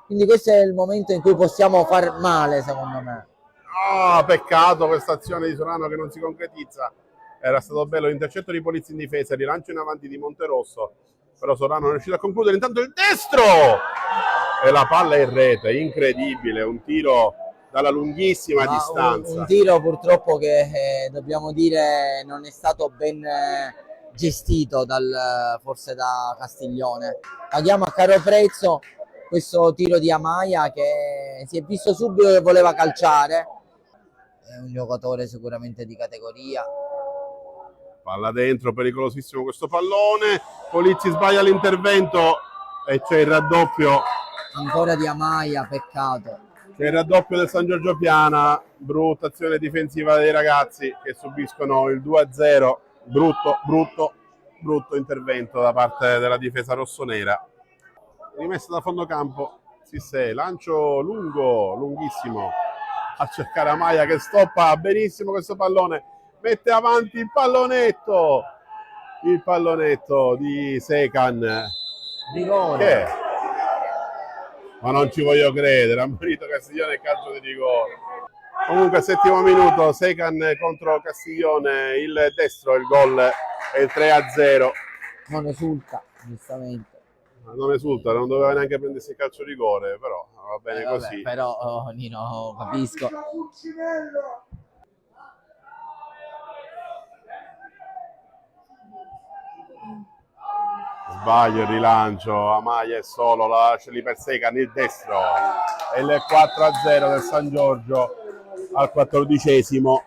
Quindi questo è il momento in cui possiamo far male, secondo me. Ah, peccato questa azione di Sorano che non si concretizza. Era stato bello l'intercetto di Polizia in difesa, il rilancio in avanti di Monterosso, però Sorano non è riuscito a concludere. Intanto il destro e la palla in rete, incredibile, un tiro dalla lunghissima distanza. Un tiro purtroppo che dobbiamo dire non è stato ben gestito forse da Castiglione. Paghiamo a caro prezzo questo tiro di Amaya che si è visto subito che voleva calciare. È un giocatore sicuramente di categoria. Palla dentro, pericolosissimo questo pallone. Polizzi sbaglia l'intervento e c'è il raddoppio. Ancora di Amaya, peccato. C'è il raddoppio del San Giorgio Piana, brutta azione difensiva dei ragazzi che subiscono il 2-0. Brutto intervento da parte della difesa rossonera. Rimessa da fondo campo, Sissè, lancio lunghissimo a cercare Amaya che stoppa benissimo questo pallone, mette avanti il pallonetto di Secan. Rigore. Che è? Ma non ci voglio credere, ha morito Castiglione e calcio di rigore. Comunque al 7° minuto, Secan contro Castiglione, il destro, il gol è il 3-0. Non esulta, giustamente. Non esulta, non doveva neanche prendersi il calcio di rigore, però va bene Vabbè, così. però Nino, capisco. Sbaglio il rilancio, Amaya è solo, la lascia lì per Secan, il destro. E il 4-0 del San Giorgio al 14°.